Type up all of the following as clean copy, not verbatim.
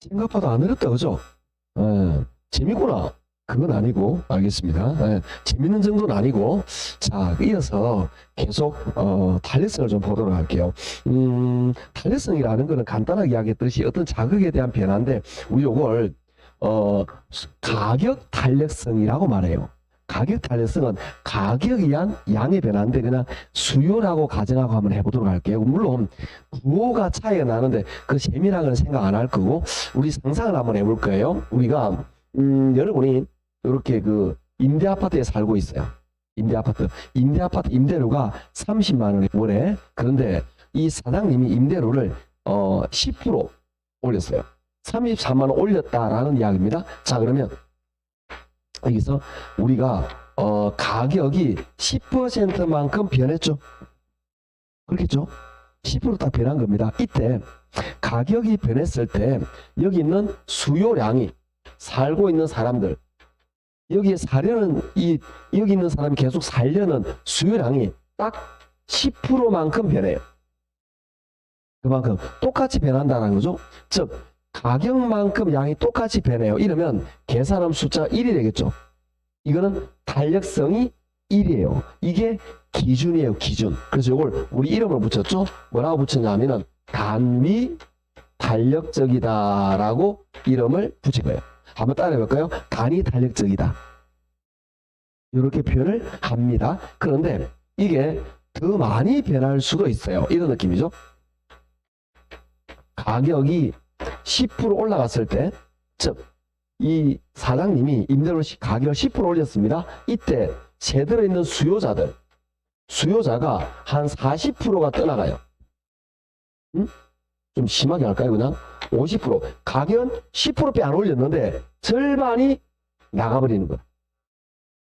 생각보다 안 어렵다, 그죠? 재밌구나. 그건 아니고, 알겠습니다. 재밌는 정도는 아니고. 자, 이어서 계속, 탄력성을 좀 보도록 할게요. 탄력성이라는 거는 간단하게 이야기했듯이 어떤 자극에 대한 변화인데, 우리 요걸, 가격 탄력성이라고 말해요. 가격 탄력성은 가격에 의한 양의 변화인데 그냥 수요라고 가정하고 한번 해보도록 할게요. 물론 구호가 차이가 나는데 그 세밀한 건 생각 안 할 거고 우리 상상을 한번 해볼 거예요. 우리가 여러분이 이렇게 그 임대 아파트에 살고 있어요. 임대 아파트 임대료가 30만 원에 월에. 그런데 이 사장님이 임대료를 10% 올렸어요. 34만 원 올렸다라는 이야기입니다. 자, 그러면 여기서 우리가 가격이 10%만큼 변했죠. 그렇겠죠? 10%딱 변한 겁니다. 이때 가격이 변했을 때 여기 있는 수요량이 살고 있는 사람들 여기에 사려는 여기 있는 사람이 계속 살려는 수요량이 딱 10%만큼 변해요. 그만큼 똑같이 변한다는 거죠. 즉 가격만큼 양이 똑같이 변해요. 이러면 계산하면 숫자 1이 되겠죠. 이거는 탄력성이 1이에요. 이게 기준이에요. 기준. 그래서 이걸 우리 이름을 붙였죠. 뭐라고 붙였냐면은 단위 탄력적이다라고 이름을 붙인 거예요. 한번 따라해 볼까요? 단위 탄력적이다. 이렇게 표현을 합니다. 그런데 이게 더 많이 변할 수도 있어요. 이런 느낌이죠. 가격이 10% 올라갔을 때, 즉, 이 사장님이 임대료 가격을 10% 올렸습니다. 이때 세들어 있는 수요자가 한 40%가 떠나가요. 좀 심하게 할까요? 그냥 50%. 가격은 10%배 안 올렸는데 절반이 나가버리는 거야.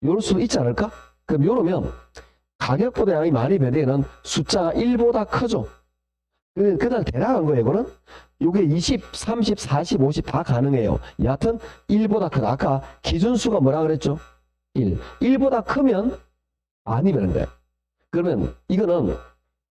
이럴 수 있지 않을까? 그럼 이러면 가격보다 양이 많이 변되는 숫자가 1보다 크죠. 그냥 대략한 거예요. 이거는 이게 20, 30, 40, 50 다 가능해요. 여하튼 1보다 크다. 아까 기준수가 뭐라 그랬죠? 1. 1보다 크면 많이 변한 거예요. 그러면 이거는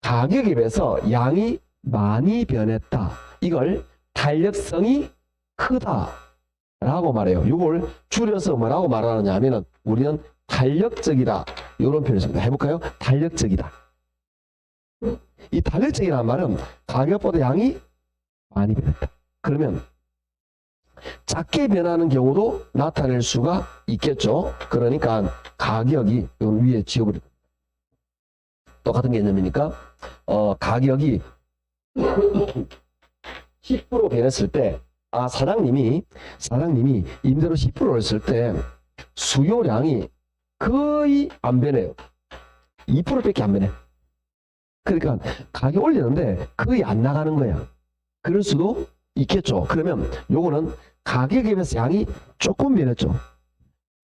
가격에 비해서 양이 많이 변했다. 이걸 탄력성이 크다라고 말해요. 이걸 줄여서 뭐라고 말하느냐 하면은 우리는 탄력적이다. 이런 표현을 씁니다. 해볼까요? 탄력적이다. 이 탄력적이라는 말은 가격보다 양이 많이 변했다. 그러면 작게 변하는 경우도 나타낼 수가 있겠죠. 그러니까 가격이 위에 지워버립니다. 똑같은 개념이니까 가격이 10% 변했을 때 사장님이 임대료 10% 했을 때 수요량이 거의 안 변해요. 2%밖에 안 변해. 그러니까 가격 올리는데 거의 안 나가는 거야. 그럴 수도 있겠죠. 그러면 요거는 가격에 비해서 양이 조금 변했죠.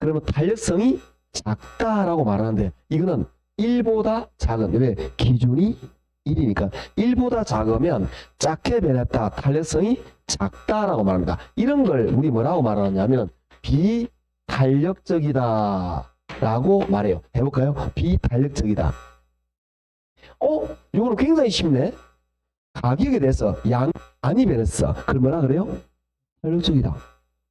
그러면 탄력성이 작다라고 말하는데 이거는 1보다 작은, 왜? 기준이 1이니까 1보다 작으면 작게 변했다. 탄력성이 작다라고 말합니다. 이런 걸 우리 뭐라고 말하느냐면 비탄력적이다 라고 말해요. 해볼까요? 비탄력적이다. 이거는 굉장히 쉽네. 가격에 대해서 양 많이 변했어. 그걸 뭐라 그래요? 탄력적이다.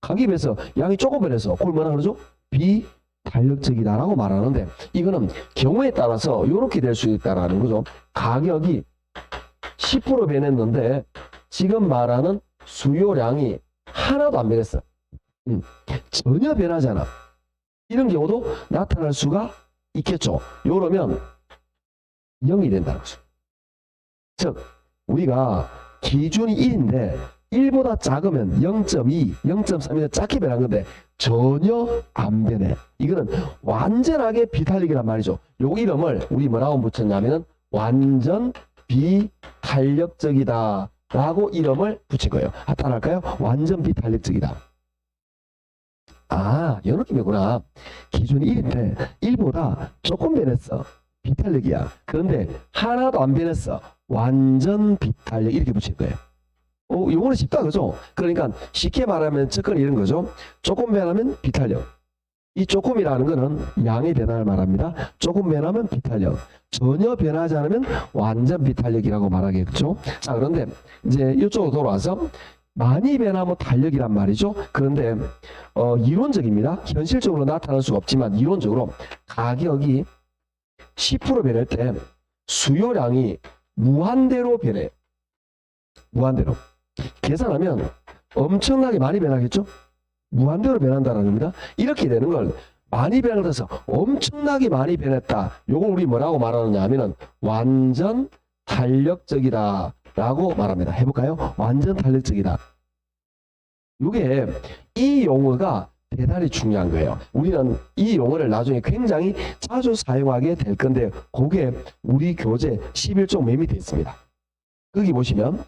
가격에 비해서 양이 조금 변했어. 그걸 뭐라 그러죠? 비탄력적이다라고 말하는데 이거는 경우에 따라서 이렇게 될 수 있다라는 거죠. 가격이 10% 변했는데 지금 말하는 수요량이 하나도 안 변했어. 전혀 변하잖아. 이런 경우도 나타날 수가 있겠죠. 이러면 0이 된다는 거죠. 즉 우리가 기준이 1인데 1보다 작으면 0.2, 0.3이나 작게 변한 건데 전혀 안 변해. 이거는 완전하게 비탄력이란 말이죠. 요 이름을 우리 뭐라고 붙였냐면은 완전 비탄력적이다 라고 이름을 붙인 거예요. 따라할까요? 완전 비탄력적이다. 이런 느낌이구나. 기준이 1인데 1보다 조금 변했어. 비탄력이야. 그런데 하나도 안 변했어. 완전 비탄력. 이렇게 붙일 거예요. 요거는 쉽다, 그죠? 그러니까 쉽게 말하면 접근 이런 거죠. 조금 변하면 비탄력. 이 조금이라는 거는 양의 변화를 말합니다. 조금 변하면 비탄력. 전혀 변하지 않으면 완전 비탄력이라고 말하겠죠. 자, 그런데 이제 이쪽으로 돌아와서 많이 변하면 탄력이란 말이죠. 그런데 이론적입니다. 현실적으로 나타날 수가 없지만 이론적으로 가격이 10% 변할 때 수요량이 무한대로 변해요. 무한대로. 계산하면 엄청나게 많이 변하겠죠? 무한대로 변한다는 겁니다. 이렇게 되는 걸 많이 변해서 엄청나게 많이 변했다. 요걸 우리 뭐라고 말하느냐 하면은 완전 탄력적이다 라고 말합니다. 해볼까요? 완전 탄력적이다. 요게 이 용어가 대단히 중요한 거예요. 우리는 이 용어를 나중에 굉장히 자주 사용하게 될 건데 그게 우리 교재 11종 맨 밑에 있습니다. 거기 보시면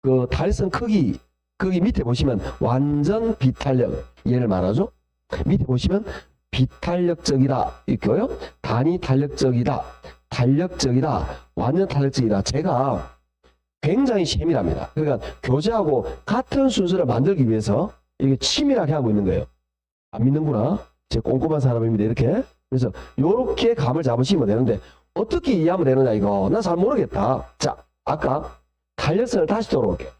그 달성 크기 거기 밑에 보시면 완전 비탄력 얘를 말하죠. 밑에 보시면 비탄력적이다 있고요. 단위 탄력적이다. 탄력적이다. 완전 탄력적이다. 제가 굉장히 세밀합니다. 그러니까 교재하고 같은 순서를 만들기 위해서 이게 치밀하게 하고 있는 거예요. 안 믿는구나. 제 꼼꼼한 사람입니다. 이렇게. 그래서 이렇게 감을 잡으시면 되는데 어떻게 이해하면 되느냐 이거. 나 잘 모르겠다. 자, 아까 탄력성을 다시 돌아올게요.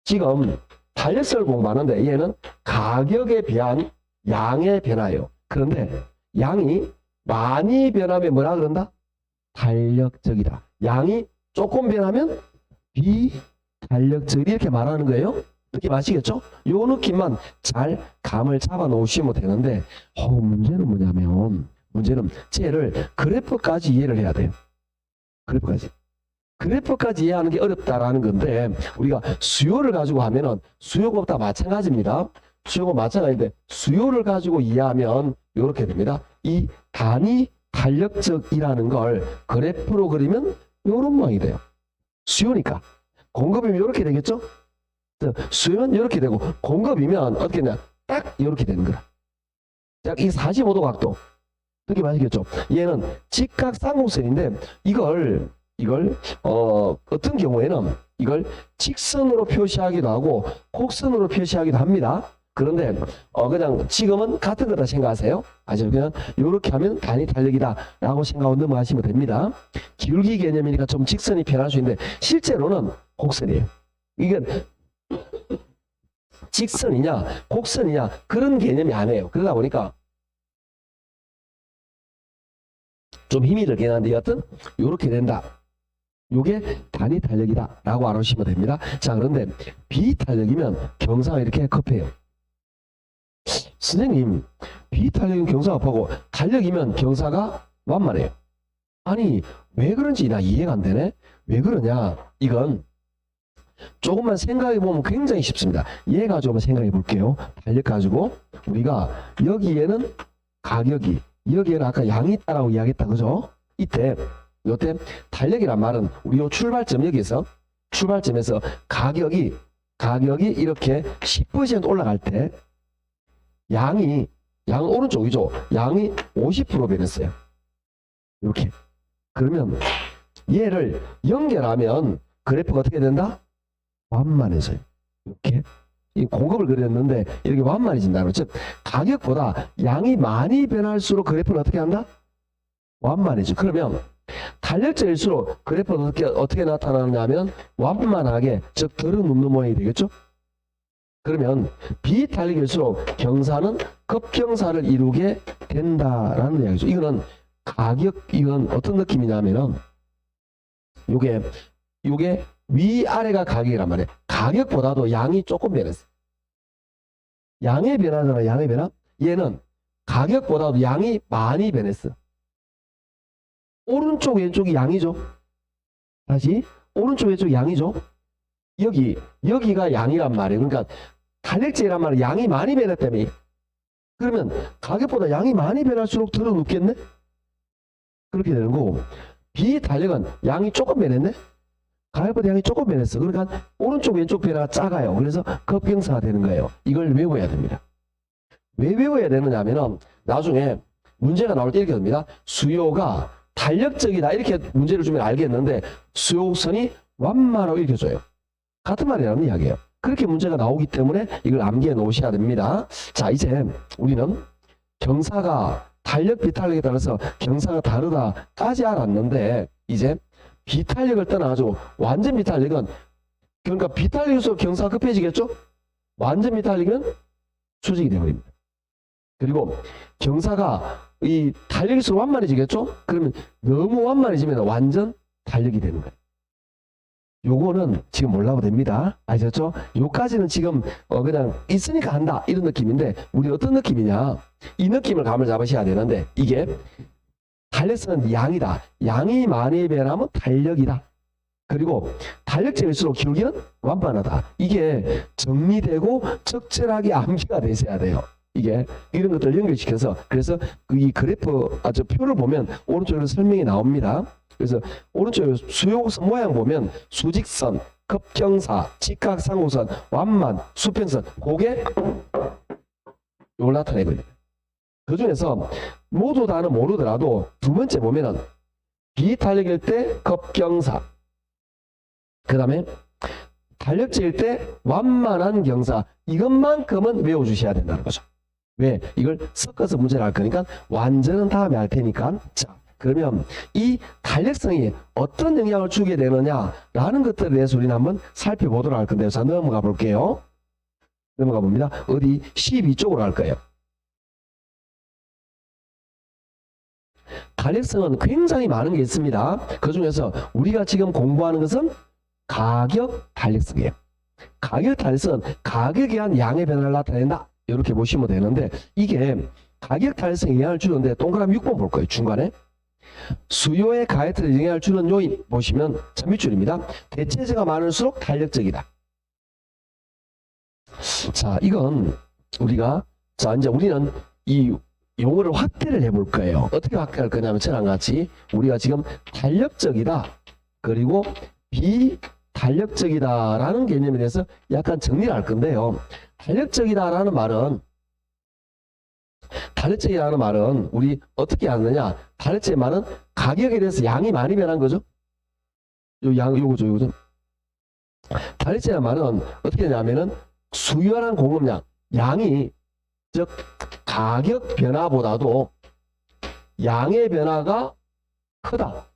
지금 탄력성을 공부하는데 얘는 가격에 비한 양의 변화예요. 그런데 양이 많이 변하면 뭐라 그런다? 탄력적이다. 양이 조금 변하면 비탄력적 이렇게 말하는 거예요. 느낌 아시겠죠? 요 느낌만 잘 감을 잡아 놓으시면 되는데 문제는 뭐냐면 문제는 쟤를 그래프까지 이해를 해야 돼요. 그래프까지 이해하는 게 어렵다라는 건데 우리가 수요를 가지고 하면은 수요가 없다 마찬가지입니다. 수요가 마찬가지인데 수요를 가지고 이해하면 이렇게 됩니다. 이 단위 탄력적이라는 걸 그래프로 그리면 이런 모양이 돼요. 수요니까 공급이면 이렇게 되겠죠? 수요는 이렇게 되고 공급이면 어떻게 되냐? 딱 이렇게 되는 거야. 이 45도 각도. 느낌 아시겠죠? 얘는 직각삼각선인데 이걸 어떤 경우에는 이걸 직선으로 표시하기도 하고 곡선으로 표시하기도 합니다. 그런데 그냥 지금은 같은 거다 생각하세요. 아시죠? 그냥 이렇게 하면 단위 탄력이다 라고 생각하고 넘어가시면 됩니다. 기울기 개념이니까 좀 직선이 편할 수 있는데 실제로는 곡선이에요. 이게 직선이냐 곡선이냐 그런 개념이 아니에요. 그러다 보니까 좀 힘이 들긴 한데 여하튼 이렇게 된다. 요게 단위 탄력이다 라고 알아주시면 됩니다. 자, 그런데 비탄력이면 경사가 이렇게 급해요. 선생님, 비탄력이면 경사가 급하고 탄력이면 경사가 완만해요. 아니 왜 그런지 나 이해가 안 되네. 왜 그러냐, 이건 조금만 생각해 보면 굉장히 쉽습니다. 얘 가지고 한번 생각해 볼게요. 탄력 가지고 우리가 여기에는 가격이, 여기에는 아까 양이 있다라고 이야기했다, 그죠? 요때 탄력이란 말은 우리 요 출발점에서 가격이 이렇게 10% 올라갈 때 양은 오른쪽이죠. 양이 50% 변했어요. 이렇게. 그러면 얘를 연결하면 그래프가 어떻게 된다? 완만해져요. 이렇게. 이 공급을 그렸는데 이렇게 완만해진다는 거죠. 즉 가격보다 양이 많이 변할수록 그래프는 어떻게 한다? 완만해져. 그러면 탄력적일수록 그래프는 어떻게 나타나느냐면 완만하게, 즉 들어눕는 모양이 되겠죠. 그러면 비탄력일수록 경사는 급경사를 이루게 된다라는 이야기죠. 이거는 이건 어떤 느낌이냐면은 요게 위아래가 가격이란 말이에요. 가격보다도 양이 조금 변했어. 양의 변화잖아. 양의 변화. 얘는 가격보다도 양이 많이 변했어. 오른쪽 왼쪽이 양이죠. 다시 오른쪽 왼쪽 양이죠. 여기가 양이란 말이에요. 그러니까 탄력제란 말은 양이 많이 변했다며. 그러면 가격보다 양이 많이 변할수록 들어 눕겠네. 그렇게 되는 거고, 비탄력은 양이 조금 변했네. 가격보다 양이 조금 변했어. 그러니까 오른쪽 왼쪽 변화가 작아요. 그래서 급경사가 되는 거예요. 이걸 외워야 됩니다. 왜 외워야 되느냐 하면은 나중에 문제가 나올 때 이렇게 됩니다. 수요가 탄력적이다 이렇게 문제를 주면 알겠는데 수요선이 완만하고 이렇게 줘요. 같은 말이라는 이야기예요. 그렇게 문제가 나오기 때문에 이걸 암기해 놓으셔야 됩니다. 자, 이제 우리는 경사가 탄력 비탄력에 따라서 경사가 다르다까지 알았는데 이제 비탄력을 떠나가지고 완전 비탄력은 그러니까 비탄력일수록 경사가 급해지겠죠? 완전 비탄력이면 수직이 되어버립니다. 그리고 경사가 이 탄력일수록 완만해지겠죠? 그러면 너무 완만해지면 완전 탄력이 되는 거예요. 요거는 지금 몰라도 됩니다. 아셨죠? 요까지는 지금 그냥 있으니까 한다 이런 느낌인데 우리 어떤 느낌이냐, 이 느낌을 감을 잡으셔야 되는데, 이게 탄력성은 양이다. 양이 많이 변하면 탄력이다. 그리고 탄력적일수록 기울기는 완만하다. 이게 정리되고 적절하게 암기가 되셔야 돼요. 이게 이런 것들 연결시켜서, 그래서 이 그래프 저 표를 보면 오른쪽으로 설명이 나옵니다. 그래서 오른쪽에 수요선 모양 보면 수직선, 급경사, 직각상호선, 완만, 수평선, 그게 이걸 나타내거든요. 그 중에서 모두 다는 모르더라도 두 번째 보면은 비탄력일 때 급경사, 그 다음에 탄력적일 때 완만한 경사, 이것만큼은 외워주셔야 된다는 거죠. 왜? 이걸 섞어서 문제를 할 거니까 완전은 다음에 할 테니까. 자, 그러면 이 탄력성이 어떤 영향을 주게 되느냐라는 것들에 대해서 우리는 한번 살펴보도록 할 건데요. 자, 넘어가 볼게요. 넘어가 봅니다. 어디 12쪽으로 할 거예요. 탄력성은 굉장히 많은 게 있습니다. 그 중에서 우리가 지금 공부하는 것은 가격 탄력성이에요. 가격 탄력성은 가격에 의한 양의 변화를 나타낸다. 이렇게 보시면 되는데, 이게 가격 탄력성에 영향을 주는데 동그라미 6번 볼 거예요. 중간에 수요의 가격에 영향을 주는 요인 보시면 첫 밑줄입니다. 대체재가 많을수록 탄력적이다. 자, 이건 우리가, 자, 이제 우리는 이 용어를 확대를 해볼 거예요. 어떻게 확대할 거냐면 저랑 같이 우리가 지금 탄력적이다, 그리고 비탄력적이다라는 개념에 대해서 약간 정리를 할 건데요. 탄력적이다라는 말은 우리 어떻게 하느냐? 탄력적인 말은 가격에 대해서 양이 많이 변한 거죠. 요거죠. 탄력적인 말은 어떻게 되냐면은 수요랑 공급량, 양이, 즉 가격 변화보다도 양의 변화가 크다.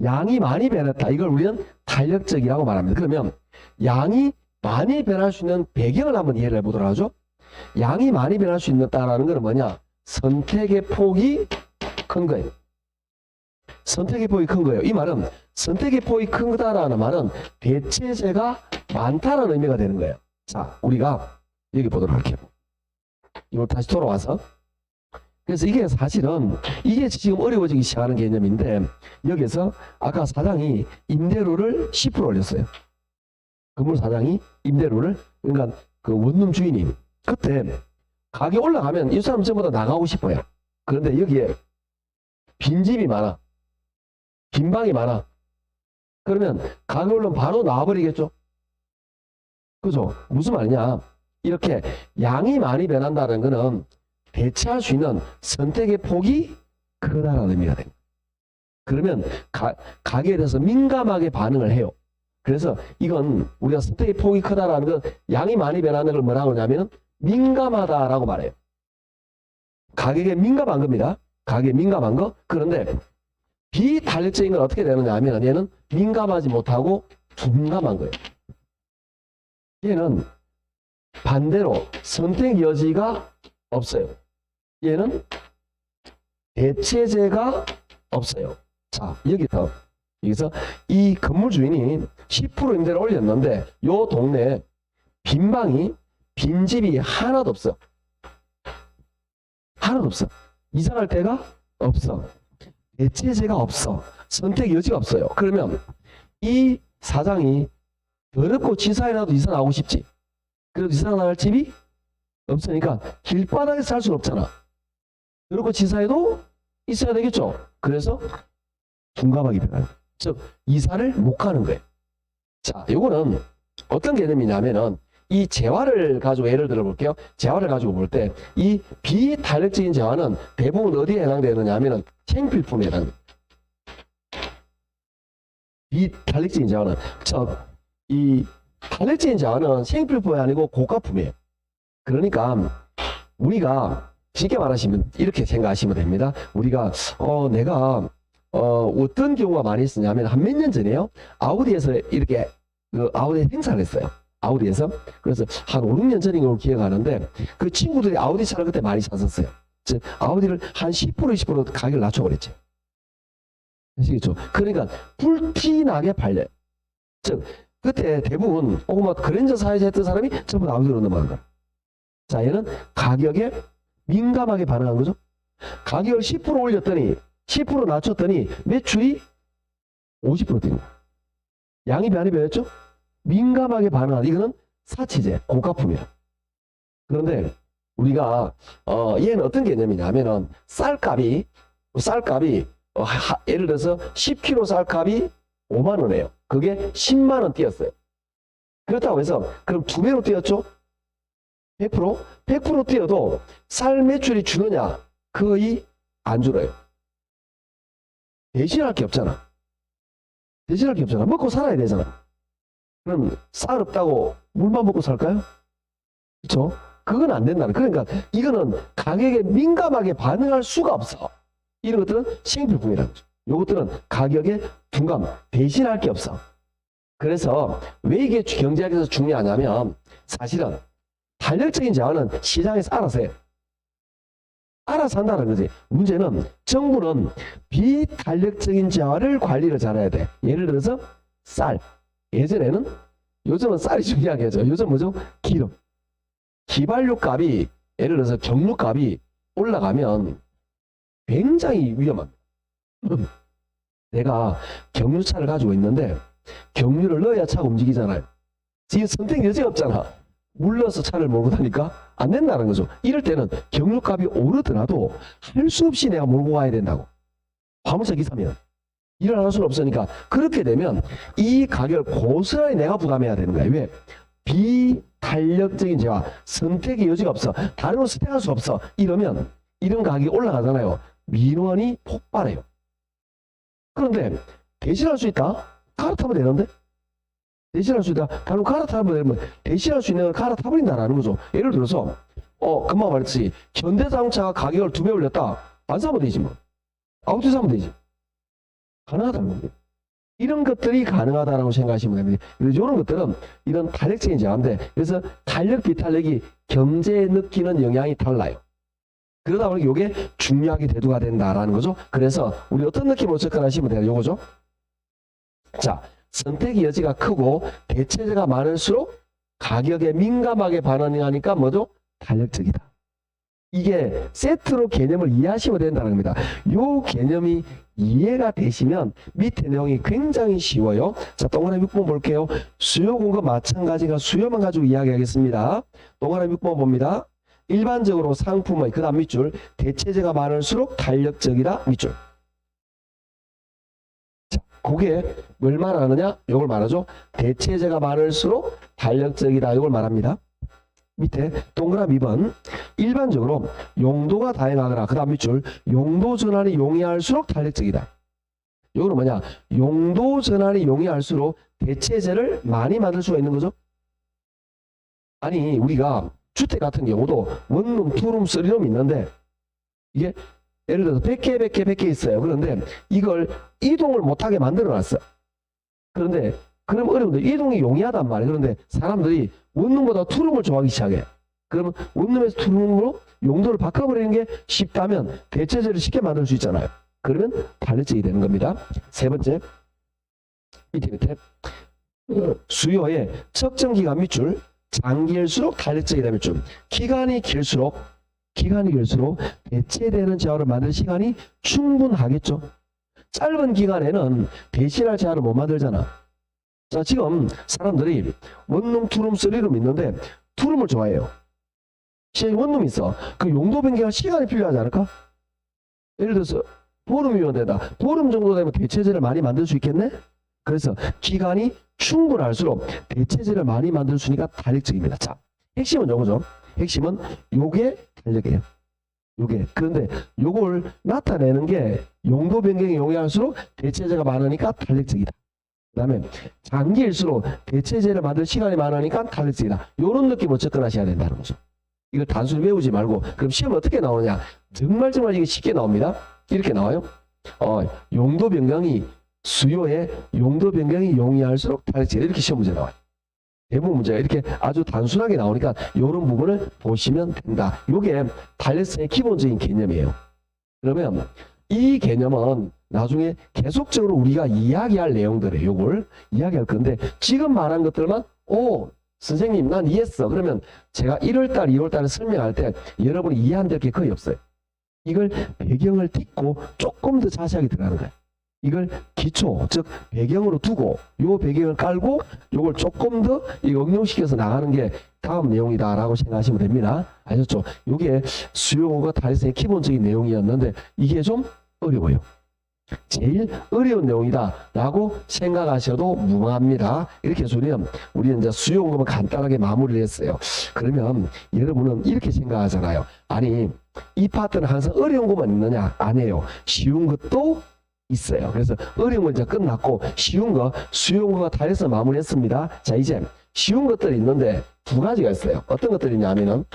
양이 많이 변했다. 이걸 우리는 탄력적이라고 말합니다. 그러면 양이 많이 변할 수 있는 배경을 한번 이해를 해보도록 하죠. 양이 많이 변할 수 있다는 것은 뭐냐? 선택의 폭이 큰 거예요. 선택의 폭이 큰 거예요. 이 말은 선택의 폭이 크다라는 말은 대체재가 많다는 의미가 되는 거예요. 자, 우리가 여기 보도록 할게요. 이걸 다시 돌아와서. 그래서 이게 사실은 이게 지금 어려워지기 시작하는 개념인데, 여기서 아까 사장이 임대료를 10% 올렸어요. 건물 사장이 임대료를, 그러니까 그 원룸 주인이 그때 가격 올라가면 이 사람 전부 다 나가고 싶어요. 그런데 여기에 빈집이 많아, 빈 방이 많아. 그러면 가격 올라면 바로 나와버리겠죠. 그죠? 무슨 말이냐? 이렇게 양이 많이 변한다는 것은 대체할 수 있는 선택의 폭이 크다는 의미가 됩니다. 그러면 가격에 대해서 민감하게 반응을 해요. 그래서 이건 우리가 선택의 폭이 크다라는 건 양이 많이 변하는 걸 뭐라고 하냐면 민감하다라고 말해요. 가격에 민감한 겁니다. 가격에 민감한 거. 그런데 비탄력적인 건 어떻게 되느냐 하면 얘는 민감하지 못하고 둔감한 거예요. 얘는 반대로 선택 여지가 없어요. 얘는 대체재가 없어요. 자, 여기서 이 건물 주인이 10% 임대를 올렸는데 요 동네에 빈집이 하나도 없어. 하나도 없어. 이사갈 데가 없어. 대체재가 없어. 선택 여지가 없어요. 그러면 이 사장이 더럽고 치사해라도 이사 나오고 싶지. 그래도 이사 나갈 집이 없으니까 길바닥에서 살 수는 없잖아. 더럽고 치사해도 있어야 되겠죠. 그래서 둔감하게 변하는 거예요. 즉 이사를 못 가는 거예요. 자, 요거는 어떤 개념이냐면은 이 재화를 가지고 예를 들어 볼게요. 재화를 가지고 볼 때 이 비탄력적인 재화는 대부분 어디에 해당되느냐 하면은 생필품에 해당돼요. 비탄력적인 재화는, 즉 이 탄력적인 재화는 생필품이 아니고 고가품이에요. 그러니까 우리가 쉽게 말하시면 이렇게 생각하시면 됩니다. 우리가 내가 어떤 경우가 많이 있었냐면 한 몇 년 전에요. 아우디에서 이렇게 그 아우디 행사를 했어요. 아우디에서. 그래서 한 5, 6년 전인 걸 기억하는데 그 친구들이 아우디 차를 그때 많이 샀었어요. 즉 아우디를 한 10% 20% 가격을 낮춰버렸지. 아시겠죠? 그러니까 불티나게 팔려요. 즉 그때 대부분 뭐 그랜저 사이즈 했던 사람이 전부 다 아우디로 넘어간 거야. 자, 얘는 가격에 민감하게 반응한 거죠. 가격을 10% 올렸더니 10% 낮췄더니 매출이 50% 뛴 거야. 양이 많이 변했죠? 민감하게 반응한 이거는 사치제, 고가품이야. 그런데 우리가 얘는 어떤 개념이냐 하면은 쌀값이 예를 들어서 10kg 쌀값이 5만 원이에요. 그게 10만 원 뛰었어요. 그렇다고 해서 그럼 2배로 뛰었죠? 100%? 100% 뛰어도 쌀 매출이 주느냐? 거의 안 줄어요. 대신할 게 없잖아. 먹고 살아야 되잖아. 그럼 쌀 없다고 물만 먹고 살까요? 그렇죠? 그건 안 된다는. 그러니까 이거는 가격에 민감하게 반응할 수가 없어. 이런 것들은 생필품이라는 거죠. 요것들은 가격에 둔감, 대신할 게 없어. 그래서 왜 이게 경제학에서 중요하냐면 사실은 탄력적인 재화는 시장에서 알아서 해. 알아서 한다는 거지. 문제는 정부는 비탄력적인 재화를 관리를 잘해야 돼. 예를 들어서 쌀. 요즘은 쌀이 중요하게 하죠. 요즘 뭐죠? 기름. 기발유 값이 예를 들어서 경유 값이 올라가면 굉장히 위험합니다. 내가 경유차를 가지고 있는데 경유를 넣어야 차가 움직이잖아요. 지금 선택 여지가 없잖아. 물 넣어서 차를 몰고 다니까 안 된다는 거죠. 이럴 때는 경유값이 오르더라도 할 수 없이 내가 몰고 가야 된다고. 화물차 기사면 일어날 수는 없으니까 그렇게 되면 이 가격을 고스란히 내가 부담해야 되는 거야. 왜? 비탄력적인 재화, 선택의 여지가 없어. 다른 걸 선택할 수 없어. 이러면 이런 가격이 올라가잖아요. 민원이 폭발해요. 그런데 대신할 수 있다? 갈아타면 되는데? 대신할 수 있다? 다른 갈아타면 되면 대신할 수 있는 걸 갈아타버린다라는 거죠. 예를 들어서 금방 말했지. 현대자동차가 가격을 2배 올렸다. 안 사면 되지 뭐. 아우디 사면 되지. 가능하다는 겁니다. 이런 것들이 가능하다고 생각하시면 됩니다. 그래서 이런 것들은 이런 탄력적인 재화인데 그래서 탄력 비탄력이 경제에 느끼는 영향이 달라요. 그러다 보니 이게 중요하게 대두가 된다라는 거죠. 그래서 우리 어떤 느낌으로 접근하시면 돼요? 요거죠. 자, 선택의 여지가 크고 대체재가 많을수록 가격에 민감하게 반응하니까 뭐죠? 탄력적이다. 이게 세트로 개념을 이해하시면 된다는 겁니다. 이 개념이 이해가 되시면 밑에 내용이 굉장히 쉬워요. 자, 동그라미 6번 볼게요. 수요 공급 마찬가지가 수요만 가지고 이야기하겠습니다. 동그라미 6번 봅니다. 일반적으로 상품의 그 다음 밑줄 대체재가 많을수록 탄력적이다 밑줄. 자, 그게 뭘 말하느냐? 이걸 말하죠. 대체재가 많을수록 탄력적이다 이걸 말합니다. 밑에 동그라미 2번 일반적으로 용도가 다양하거나 그 다음 밑줄 용도 전환이 용이할수록 탄력적이다. 이거는 뭐냐? 용도 전환이 용이할수록 대체재를 많이 만들 수가 있는 거죠. 아니 우리가 주택 같은 경우도 원룸, 투룸, 쓰리룸 있는데 이게 예를 들어서 100개 있어요. 그런데 이걸 이동을 못하게 만들어 놨어. 그런데 그럼 어려운데 이동이 용이하단 말이에요. 그런데 사람들이 원룸보다 투룸을 좋아하기 시작해. 그러면 원룸에서 투룸으로 용도를 바꿔버리는 게 쉽다면 대체재를 쉽게 만들 수 있잖아요. 그러면 탄력적이 되는 겁니다. 세 번째 밑에 수요의 측정 기간 밑줄 장기일수록 탄력적이다 밑줄. 기간이 길수록 대체되는 재화를 만들 시간이 충분하겠죠. 짧은 기간에는 대신할 재화를 못 만들잖아. 자, 지금 사람들이 원룸, 투룸, 쓰리룸 있는데 투룸을 좋아해요. 원룸이 있어. 그 용도 변경할 시간이 필요하지 않을까? 예를 들어서 보름이면 된다. 보름 정도 되면 대체재를 많이 만들 수 있겠네? 그래서 기간이 충분할수록 대체재를 많이 만들 수 있으니까 탄력적입니다. 자, 핵심은 요거죠. 핵심은 요게 탄력이에요. 요게. 그런데 요걸 나타내는 게 용도 변경이 용이할수록 대체재가 많으니까 탄력적이다. 그 다음에 장기일수록 대체재를 만들 시간이 많으니까 탄력적이다. 이런 느낌으로 접근하셔야 된다는 거죠. 이걸 단순히 외우지 말고 그럼 시험은 어떻게 나오냐? 정말 이게 쉽게 나옵니다. 이렇게 나와요. 용도 변경이 수요의 용도 변경이 용이할수록 탈세가 이렇게 시험 문제 나와요. 대부분 문제가 이렇게 아주 단순하게 나오니까 이런 부분을 보시면 된다. 이게 탈세의 기본적인 개념이에요. 그러면 이 개념은 나중에 계속적으로 우리가 이야기할 내용들이에요. 요걸 이야기할 건데 지금 말한 것들만 선생님 난 이해했어. 그러면 제가 1월달, 2월달에 설명할 때 여러분이 이해 안 될 게 거의 없어요. 이걸 배경을 딛고 조금 더 자세하게 들어가는 거예요. 이걸 기초, 즉 배경으로 두고 요 배경을 깔고 요걸 조금 더 응용시켜서 나가는 게 다음 내용이다라고 생각하시면 됩니다. 아셨죠? 요게 수요가 탈세의 기본적인 내용이었는데 이게 좀 어려워요. 제일 어려운 내용이다라고 생각하셔도 무방합니다. 이렇게 해서 우리는 이제 수요금은 간단하게 마무리를 했어요. 그러면 여러분은 이렇게 생각하잖아요. 아니 이 파트는 항상 어려운 것만 있느냐? 아니에요. 쉬운 것도 있어요. 그래서 어려운 건 이제 끝났고 쉬운 거 수요금과 탈해서 마무리했습니다. 자 이제 쉬운 것들이 있는데 두 가지가 있어요. 어떤 것들이 있냐면은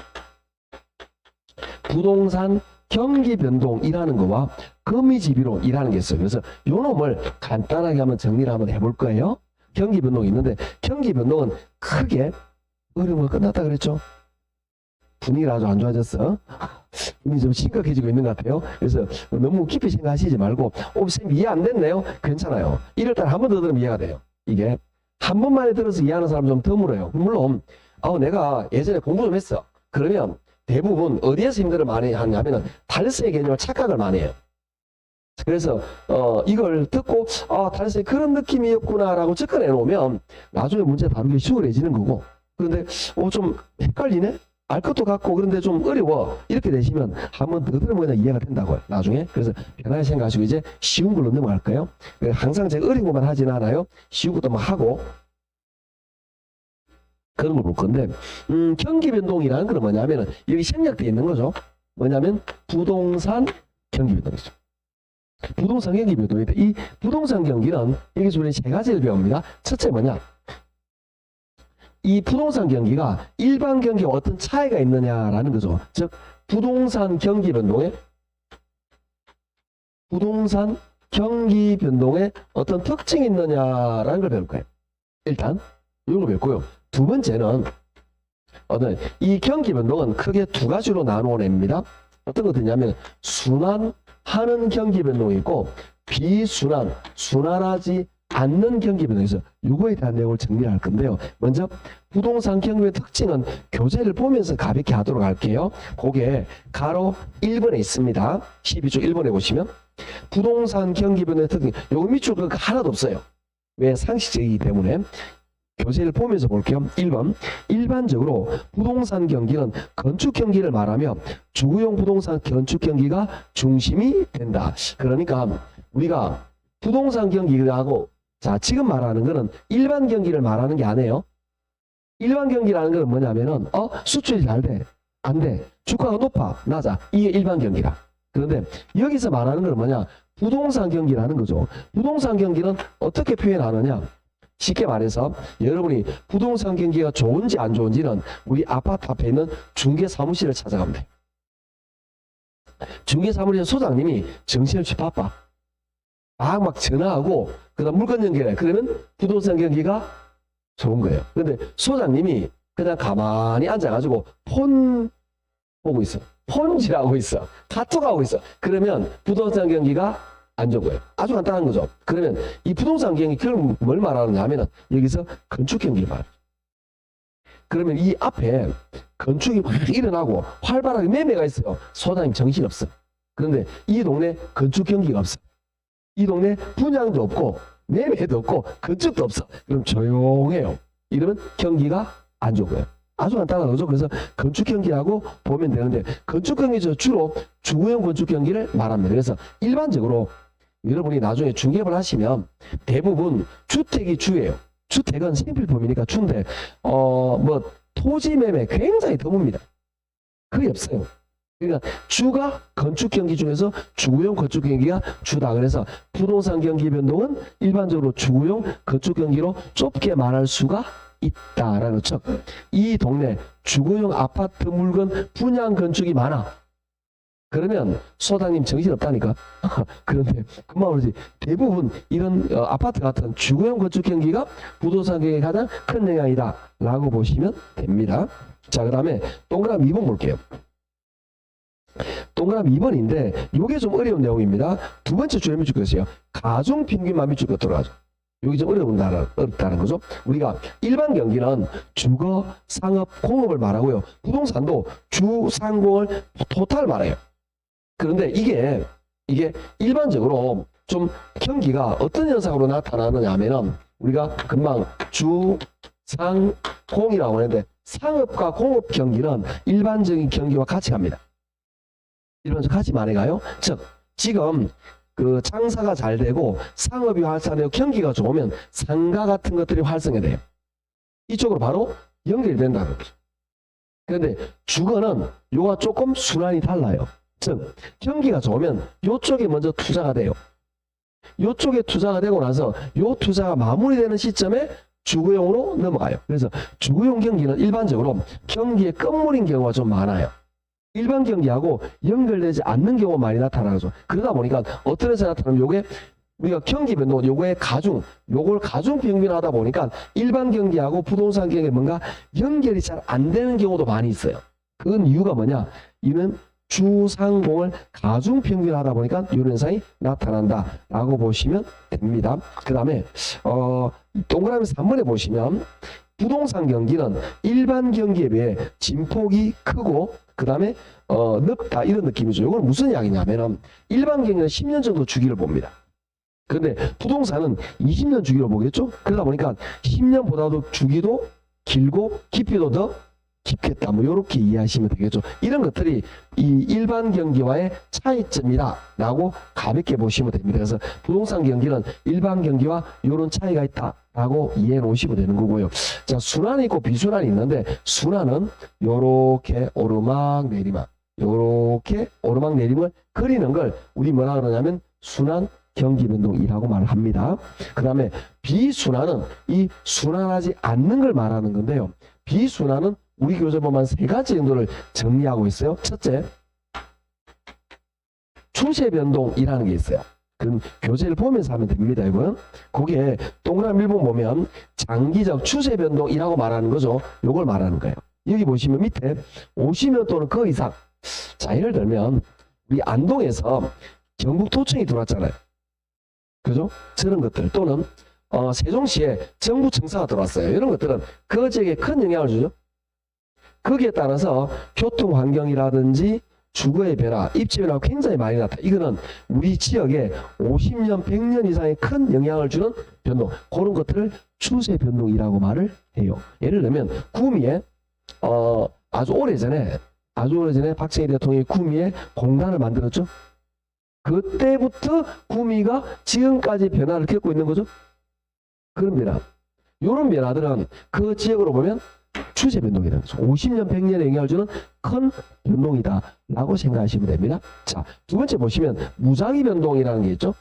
부동산 경기 변동이라는 거와 거미지비론이라는 게 있어요. 그래서 요 놈을 간단하게 한번 정리를 한번 해볼 거예요. 경기 변동이 있는데 경기 변동은 크게 어려운 거 끝났다 그랬죠. 분위기가 아주 안 좋아졌어. 분위기 좀 심각해지고 있는 것 같아요. 그래서 너무 깊이 생각하시지 말고 선생님 이해 안 됐네요. 괜찮아요. 1월달에 한 번 더 들으면 이해가 돼요. 이게 한 번만에 들어서 이해하는 사람 좀 드물어요. 물론 내가 예전에 공부 좀 했어. 그러면 대부분 어디에서 힘들어 많이 하냐면은 탈세의 개념을 착각을 많이 해요. 그래서 이걸 듣고 탈세 그런 느낌이었구나라고 접근해 놓으면 나중에 문제 다루기 수월해지는 거고, 그런데 좀 헷갈리네? 알 것도 같고 그런데 좀 어려워 이렇게 되시면 한 번 더 들으면 그냥 이해가 된다고요 나중에. 그래서 편하게 생각하시고 이제 쉬운 걸로 넘어갈까요? 항상 제가 어려운 것만 하진 않아요. 쉬운 것도 막 하고 그런 걸 볼 건데, 경기 변동이라는 건 뭐냐면은 여기 생략되어 있는 거죠. 뭐냐면 부동산 경기 변동이죠. 부동산 경기 변동인데 이 부동산 경기는 여기서 우리는 세 가지를 배웁니다. 첫째 뭐냐? 이 부동산 경기가 일반 경기와 어떤 차이가 있느냐라는 거죠. 즉 부동산 경기 변동에 어떤 특징이 있느냐라는 걸 배울 거예요. 일단 이걸 배웠고요. 두 번째는 이 경기 변동은 크게 두 가지로 나누어 냅니다. 어떤 것들이냐면 순환하는 경기 변동이 있고 비순환, 순환하지 않는 경기 변동에서 이거에 대한 내용을 정리할 건데요. 먼저 부동산 경기의 특징은 교재를 보면서 가볍게 하도록 할게요. 그게 가로 1번에 있습니다. 12조 1번에 보시면 부동산 경기 변동의 특징, 요거 밑줄 거 하나도 없어요. 왜? 상식적이기 때문에. 교재를 보면서 볼게요. 1번. 일반적으로 부동산 경기는 건축 경기를 말하며 주거용 부동산 건축 경기가 중심이 된다. 그러니까 우리가 부동산 경기하고 지금 말하는 거는 일반 경기를 말하는 게 아니에요. 일반 경기라는 거는 뭐냐면은 수출이 잘 돼, 안 돼, 주가가 높아, 낮아, 이게 일반 경기라. 그런데 여기서 말하는 건 뭐냐? 부동산 경기라는 거죠. 부동산 경기는 어떻게 표현하느냐? 쉽게 말해서 여러분이 부동산 경기가 좋은지 안 좋은지는 우리 아파트 앞에 있는 중개사무실을 찾아가면 돼. 중개사무실 소장님이 정신없이 바빠. 막 전화하고 그다음 물건 연결해. 그러면 부동산 경기가 좋은 거예요. 근데 소장님이 그냥 가만히 앉아가지고 폰 보고 있어. 폰질하고 있어. 카톡하고 있어. 그러면 부동산 경기가 안 좋은 거예요. 아주 간단한 거죠. 그러면 이 부동산 경기 그걸 뭘 말하느냐 하면은 여기서 건축 경기를 말해요. 그러면 이 앞에 건축이 확 일어나고 활발하게 매매가 있어요. 소장님 정신없어. 그런데 이 동네 건축 경기가 없어. 이 동네 분양도 없고 매매도 없고 건축도 없어. 그럼 조용해요. 이러면 경기가 안 좋은 거예요. 아주 간단한 거죠. 그래서 건축 경기라고 보면 되는데 건축 경기죠. 주로 주거용 건축 경기를 말합니다. 그래서 일반적으로 여러분이 나중에 중개업을 하시면 대부분 주택이 주예요. 주택은 생필품이니까 주인데 토지 매매 굉장히 드뭅니다. 거의 없어요. 그러니까 주가 건축 경기 중에서 주거용 건축 경기가 주다. 그래서 부동산 경기 변동은 일반적으로 주거용 건축 경기로 좁게 말할 수가 있다라는 척. 이 동네 주거용 아파트 물건 분양 건축이 많아. 그러면 소장님 정신없다니까. 그런데 금방 그러지. 대부분 이런 아파트 같은 주거용 건축 경기가 부동산 경기에 가장 큰 영향이다 라고 보시면 됩니다. 자, 그 다음에 동그라미 2번 볼게요. 동그라미 2번인데 이게 좀 어려운 내용입니다. 두 번째 줄에 밑줄 그었어요. 가중평균만 밑줄 긋 들어가죠. 여기 좀 어렵다는 거죠. 우리가 일반 경기는 주거, 상업, 공업을 말하고요. 부동산도 주, 상, 공을 토탈 말해요. 그런데 이게 일반적으로 좀 경기가 어떤 현상으로 나타나느냐 하면은 우리가 금방 주, 상, 공이라고 하는데 상업과 공업 경기는 일반적인 경기와 같이 갑니다. 일반적으로 같이 말해가요. 즉 지금 그 장사가 잘 되고 상업이 활성화되고 경기가 좋으면 상가 같은 것들이 활성화 돼요. 이쪽으로 바로 연결이 된다는 거죠. 그런데 주거는 요가 조금 순환이 달라요. 즉 경기가 좋으면 요쪽에 먼저 투자가 돼요. 요쪽에 투자가 되고 나서 요 투자가 마무리되는 시점에 주거용으로 넘어가요. 그래서 주거용 경기는 일반적으로 경기의 끝물인 경우가 좀 많아요. 일반 경기하고 연결되지 않는 경우가 많이 나타나죠. 그러다 보니까 어떤 데서 나타나면 요게 우리가 경기 변동, 요거의 요걸 가중 평균하다 보니까 일반 경기하고 부동산 경기 뭔가 연결이 잘 안 되는 경우도 많이 있어요. 그건 이유가 뭐냐? 이는 주상공을 가중 평균하다 보니까 이런 현상이 나타난다라고 보시면 됩니다. 그 다음에 동그라미 3번에 보시면 부동산 경기는 일반 경기에 비해 진폭이 크고 그 다음에 넓다 이런 느낌이죠. 이건 무슨 이야기냐면은 일반 경기는 10년 정도 주기를 봅니다. 그런데 부동산은 20년 주기로 보겠죠. 그러다 보니까 10년보다도 주기도 길고 깊이도 더 깊겠다. 뭐 이렇게 이해하시면 되겠죠. 이런 것들이 이 일반 경기와의 차이점이다 라고 가볍게 보시면 됩니다. 그래서 부동산 경기는 일반 경기와 이런 차이가 있다 라고 이해해 놓으시면 되는 거고요. 자, 순환이 있고 비순환이 있는데 순환은 요렇게 오르막 내리막 요렇게 오르막 내림을 그리는 걸 우리 뭐라 그러냐면 순환 경기 변동이라고 말을 합니다. 그 다음에 비순환은 이 순환하지 않는 걸 말하는 건데요. 비순환은 우리 교재 보면 세 가지 정도를 정리하고 있어요. 첫째, 추세 변동이라는 게 있어요. 그럼 교재를 보면서 하면 됩니다. 이거는 거기에 동그라미 1번 보면 장기적 추세 변동이라고 말하는 거죠. 요걸 말하는 거예요. 여기 보시면 밑에 50년 또는 그 이상. 자, 예를 들면 우리 안동에서 경북도청이 들어왔잖아요. 그죠? 저런 것들 또는 세종시에 정부 청사가 들어왔어요. 이런 것들은 그 지역에 큰 영향을 주죠. 거기에 따라서 교통 환경이라든지 주거의 변화, 입지 변화가 굉장히 많이 나타나. 이거는 우리 지역에 50년, 100년 이상의 큰 영향을 주는 변동. 그런 것들을 추세 변동이라고 말을 해요. 예를 들면 구미에 아주 오래전에 박정희 대통령이 구미에 공단을 만들었죠. 그때부터 구미가 지금까지 변화를 겪고 있는 거죠. 그런 변화. 이런 변화들은 그 지역으로 보면 추세 변동이라는 거죠. 50년, 100년에 영향을 주는 큰 변동이다 라고 생각하시면 됩니다. 자, 두 번째 보시면 무작위 변동이라는 게 있죠.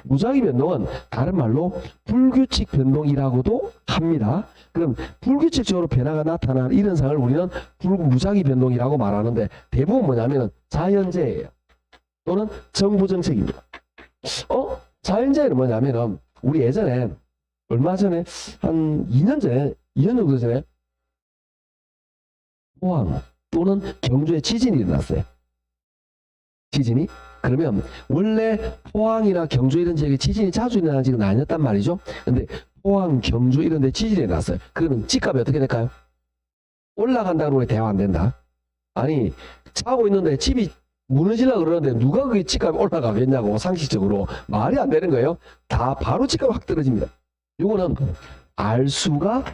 무작위 변동은 다른 말로 불규칙 변동이라고도 합니다. 그럼 불규칙적으로 변화가 나타나는 이런 현상을 우리는 무작위 변동이라고 말하는데 대부분 뭐냐면 자연재해예요. 또는 정부 정책입니다. 자연재해는 뭐냐면은 우리 예전에 얼마 전에 한 2년 정도 전에 포항 또는 경주에 지진이 일어났어요. 지진이? 그러면 원래 포항이나 경주 이런 지역에 지진이 자주 일어나는 지역은 아니었단 말이죠. 근데 포항, 경주 이런 데 지진이 일어났어요. 그러면 집값이 어떻게 될까요? 올라간다고 우리 대화 안 된다. 아니 자고 있는데 집이 무너지려고 그러는데 누가 그게 집값이 올라가겠냐고 상식적으로 말이 안 되는 거예요. 다 바로 집값이 확 떨어집니다. 요거는 알 수가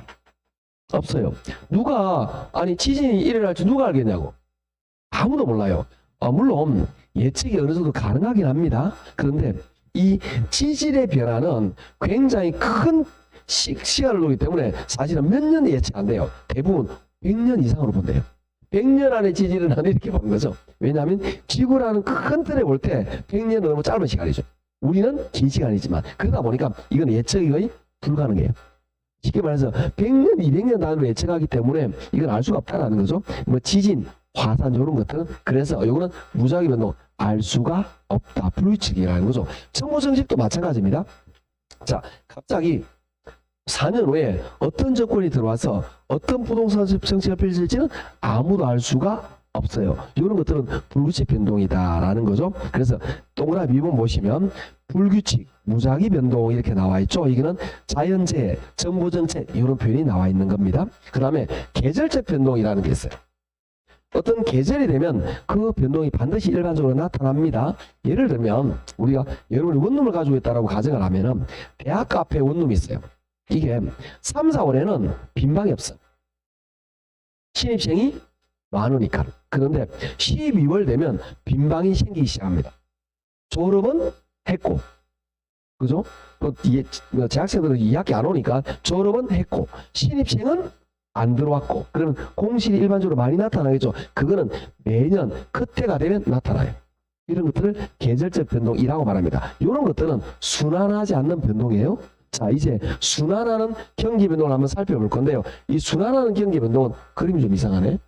없어요. 아니 지진이 일어날지 누가 알겠냐고. 아무도 몰라요. 물론 예측이 어느 정도 가능하긴 합니다. 그런데 이 지질의 변화는 굉장히 큰 시간을 두기 때문에 사실은 몇 년이 예측 안 돼요. 대부분 100년 이상으로 본대요. 100년 안에 지진은 안 이렇게 보는 거죠. 왜냐하면 지구라는 큰 틀에 볼 때 100년은 너무 짧은 시간이죠. 우리는 긴 시간이지만 그러다 보니까 이건 예측이 거의 불가능해요. 쉽게 말해서 100년, 200년 단위로 예측하기 때문에 이건 알 수가 없다라는 거죠. 뭐 지진, 화산 이런 것들은 그래서 요거는 무작위 변동 알 수가 없다. 불규칙이라는 거죠. 정보정식도 마찬가지입니다. 자, 갑자기 4년 후에 어떤 정권이 들어와서 어떤 부동산 정책을 펼칠지는 아무도 알 수가 없어요. 이런 것들은 불규칙 변동이다라는 거죠. 그래서 동그라미 2번 보시면 불규칙, 무작위 변동 이렇게 나와 있죠. 이거는 자연재해, 정보정책 이런 표현이 나와 있는 겁니다. 그 다음에 계절적 변동이라는 게 있어요. 어떤 계절이 되면 그 변동이 반드시 일반적으로 나타납니다. 예를 들면 우리가 여러분이 원룸을 가지고 있다고 가정을 하면은 대학 앞에 원룸이 있어요. 이게 3, 4월에는 빈방이 없어. 신입생이 많으니까. 그런데 12월 되면 빈방이 생기기 시작합니다. 졸업은 했고, 그죠? 또 재학생들은 2학기 안 오니까 졸업은 했고, 신입생은 안 들어왔고, 그러면 공실이 일반적으로 많이 나타나겠죠. 그거는 매년 그때가 되면 나타나요. 이런 것들을 계절적 변동이라고 말합니다. 이런 것들은 순환하지 않는 변동이에요. 자, 이제 순환하는 경기 변동을 한번 살펴볼 건데요. 이 순환하는 경기 변동은 그림이 좀 이상하네.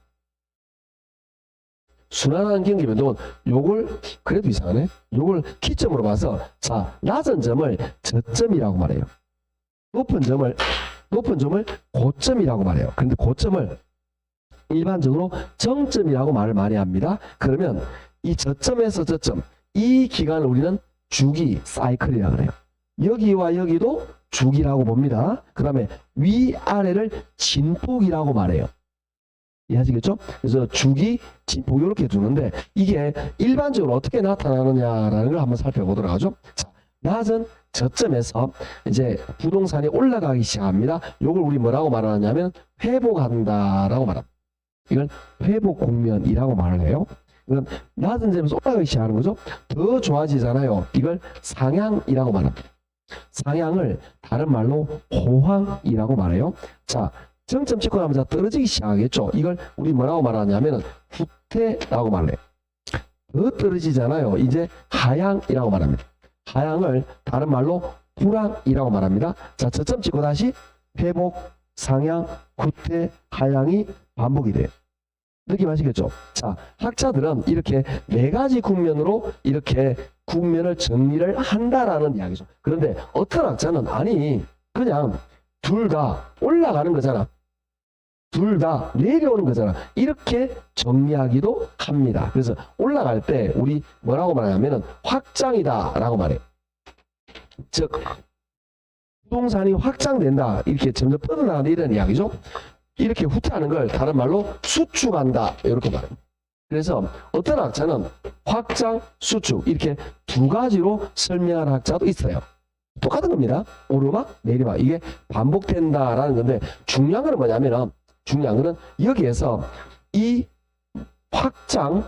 순환하는 경기 변동은 요걸 그래도 이상하네. 요걸 키점으로 봐서 자, 낮은 점을 저점이라고 말해요. 높은 점을 고점이라고 말해요. 그런데 고점을 일반적으로 정점이라고 말을 많이 합니다. 그러면 이 저점에서 저점 이 기간을 우리는 주기 사이클이라고 해요. 여기와 여기도 주기라고 봅니다. 그 다음에 위아래를 진폭이라고 말해요. 이해하시겠죠? 그래서 주기, 진폭 이렇게 두는데 이게 일반적으로 어떻게 나타나느냐라는 걸 한번 살펴보도록 하죠. 자, 낮은 저점에서 이제 부동산이 올라가기 시작합니다. 이걸 우리 뭐라고 말하냐면 회복한다라고 말합니다. 이걸 회복 국면이라고 말을 해요. 이건 낮은 점에서 올라가기 시작하는 거죠. 더 좋아지잖아요. 이걸 상향이라고 말합니다. 상향을 다른 말로 호황이라고 말해요. 자, 정점 찍고 나면 떨어지기 시작하겠죠. 이걸 우리 뭐라고 말하냐면 후퇴라고 말해요. 더 떨어지잖아요. 이제 하향이라고 말합니다. 하향을 다른 말로 불황이라고 말합니다. 자, 저점 찍고 다시 회복, 상향, 후퇴, 하향이 반복이 돼요. 느낌 아시겠죠? 자, 학자들은 이렇게 네 가지 국면으로 이렇게 국면을 정리를 한다라는 이야기죠. 그런데 어떤 학자는 아니 그냥 둘 다 올라가는 거잖아. 둘 다 내려오는 거잖아. 이렇게 정리하기도 합니다. 그래서 올라갈 때 우리 뭐라고 말하냐면은 확장이다라고 말해요. 즉 부동산이 확장된다. 이렇게 점점 뻗어나가는 이런 이야기죠. 이렇게 후퇴하는 걸 다른 말로 수축한다. 이렇게 말해요. 그래서 어떤 학자는 확장, 수축 이렇게 두 가지로 설명하는 학자도 있어요. 똑같은 겁니다. 오르막, 내리막 이게 반복된다라는 건데 중요한 건 뭐냐면 중요한 거는 여기에서 이 확장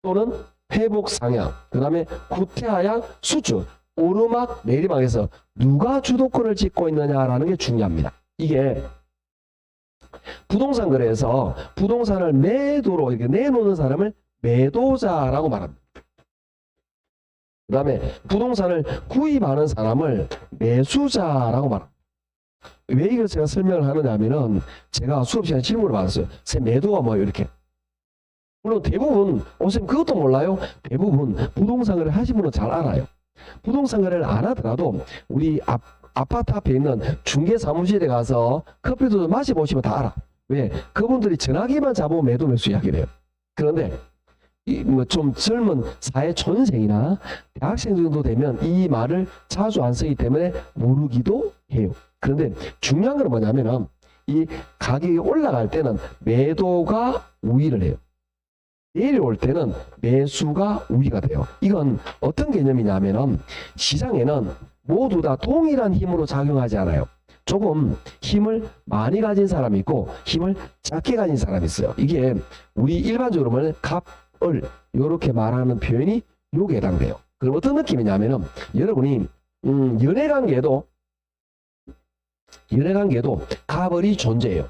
또는 회복 상향 그 다음에 후퇴하향, 수축 오르막, 내리막에서 누가 주도권을 짚고 있느냐라는 게 중요합니다. 이게 부동산 거래에서 부동산을 매도로 이렇게 내놓는 사람을 매도자라고 말합니다. 그 다음에 부동산을 구입하는 사람을 매수자라고 말합니다. 왜 이걸 제가 설명을 하느냐 하면은 제가 수업 시간에 질문을 받았어요. 선생님 매도가 뭐예요? 이렇게. 물론 대부분 선생님 그것도 몰라요? 대부분 부동산 거래를 하신 분은 잘 알아요. 부동산 거래를 안 하더라도 우리 아파트 앞에 있는 중개사무실에 가서 커피도 마셔보시면 다 알아. 왜? 그분들이 전화기만 잡으면 매도 매수 이야기를 해요. 그런데 뭐 좀 젊은 사회초년생이나 대학생 정도 되면 이 말을 자주 안 쓰기 때문에 모르기도 해요. 그런데 중요한 건 뭐냐면은 이 가격이 올라갈 때는 매도가 우위를 해요. 내려올 때는 매수가 우위가 돼요. 이건 어떤 개념이냐면은 시장에는 모두 다 동일한 힘으로 작용하지 않아요. 조금 힘을 많이 가진 사람이 있고 힘을 작게 가진 사람이 있어요. 이게 우리 일반적으로 말하는 갑을 이렇게 말하는 표현이 요게 해당돼요. 그럼 어떤 느낌이냐면은 여러분이 연애관계에도 갑을이 존재해요.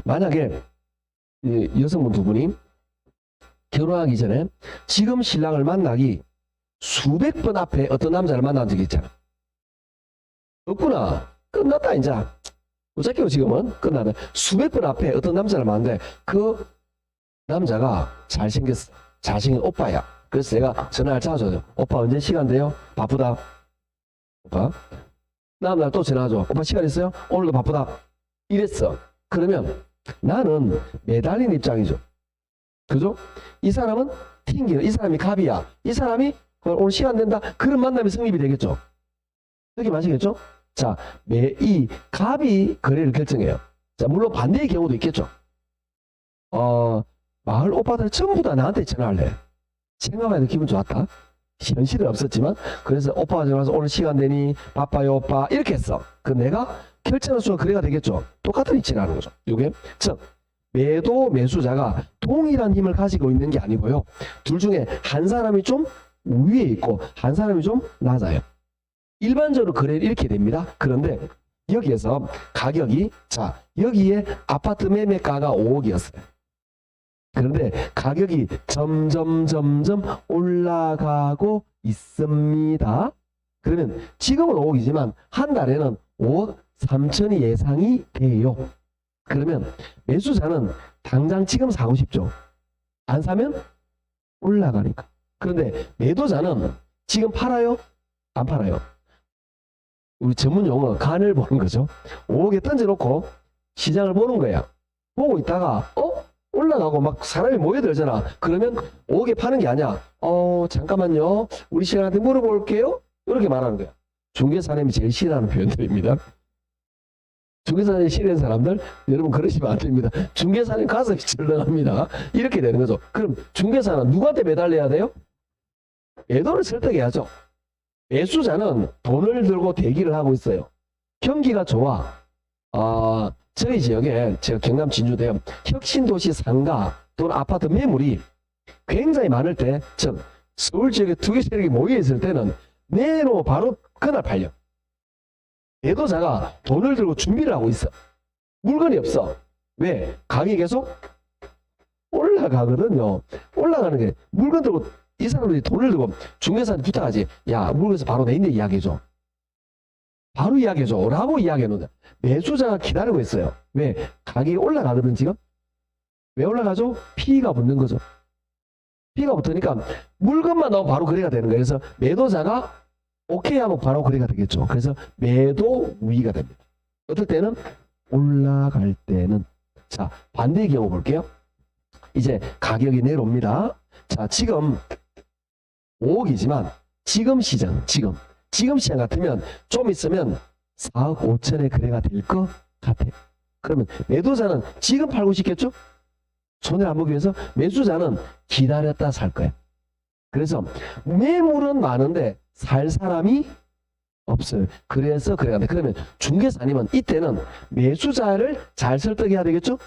만약에 여성분 두 분이 결혼하기 전에 지금 신랑을 만나기 수백 번 앞에 어떤 남자를 만난 적이 있잖아. 없구나. 끝났다 이제. 어차피 지금은 끝나네. 수백 번 앞에 어떤 남자를 만났는데 그 남자가 잘생겼어. 잘생긴 오빠야. 그래서 제가 전화를 찾아줘요. 오빠 언제 시간 돼요? 바쁘다. 오빠. 다음날 또 전화하죠. 오빠 시간 있어요? 오늘도 바쁘다. 이랬어. 그러면 나는 매달린 입장이죠. 그죠? 이 사람은 튕기는, 이 사람이 갑이야. 이 사람이 오늘 시간 된다. 그런 만남이 성립이 되겠죠. 여기 맞으겠죠? 자, 이 갑이 거래를 결정해요. 자, 물론 반대의 경우도 있겠죠. 마을 오빠들 전부 다 나한테 전화할래. 생각만 해도 기분 좋았다. 현실은 없었지만, 그래서 오빠가 전화해서 오늘 시간 되니? 바빠요, 오빠. 이렇게 했어. 그 내가 결정할 수가 거래가 되겠죠. 똑같은 위치를 하는 거죠. 요게. 즉, 매도 매수자가 동일한 힘을 가지고 있는 게 아니고요. 둘 중에 한 사람이 좀 위에 있고, 한 사람이 좀 낮아요. 일반적으로 거래는 이렇게 됩니다. 그런데 여기에서 가격이, 자, 여기에 아파트 매매가가 5억이었어요. 그런데 가격이 점점 올라가고 있습니다. 그러면 지금은 5억이지만 한 달에는 5억 3천이 예상이 돼요. 그러면 매수자는 당장 지금 사고 싶죠. 안 사면 올라가니까. 그런데 매도자는 지금 팔아요? 안 팔아요? 우리 전문 용어 간을 보는 거죠. 5억에 던져놓고 시장을 보는 거야. 보고 있다가 올라가고 막 사람이 모여들잖아. 그러면 5억에 파는 게 아니야. 잠깐만요. 우리 시장한테 물어볼게요. 이렇게 말하는 거야. 중개사님이 제일 싫어하는 표현들입니다. 중개사님 싫어하는 사람들, 여러분 그러시면 안 됩니다. 중개사님 가슴이 철렁합니다. 이렇게 되는 거죠. 그럼 중개사는 누구한테 매달려야 돼요? 매도를 설득해야죠. 매수자는 돈을 들고 대기를 하고 있어요. 경기가 좋아. 저희 지역에, 제가 경남 진주대요. 혁신도시 상가 또는 아파트 매물이 굉장히 많을 때, 즉 서울 지역에 두 개 세력이 모여 있을 때는 내로 바로 그날 팔려. 매도자가 돈을 들고 준비를 하고 있어. 물건이 없어. 왜? 가격이 계속 올라가거든요. 올라가는 게 물건 들고 이 사람들이 돈을 들고 중개사한테 부탁하지. 야, 물건에서 바로 내인데 이야기해줘. 바로 이야기해줘. 라고 이야기했는데 매수자가 기다리고 있어요. 왜? 가격이 올라가거든 지금. 왜 올라가죠? 피가 붙는 거죠. 피가 붙으니까 물건만 나오면 바로 거래가 되는 거예요. 그래서 매도자가 오케이 하면 바로 거래가 되겠죠. 그래서 매도 우위가 됩니다. 어떨 때는? 올라갈 때는. 자, 반대의 경우 볼게요. 이제 가격이 내려옵니다. 자, 지금 5억이지만 지금 시장 같으면 좀 있으면 4억 5천에 거래가 될 것 같아요. 그러면 매도자는 지금 팔고 싶겠죠? 손해를 안 보기 위해서. 매수자는 기다렸다 살 거예요. 그래서 매물은 많은데 살 사람이 없어요. 그래서 거래가 돼. 그러면 중개사님은 이때는 매수자를 잘 설득해야 되겠죠?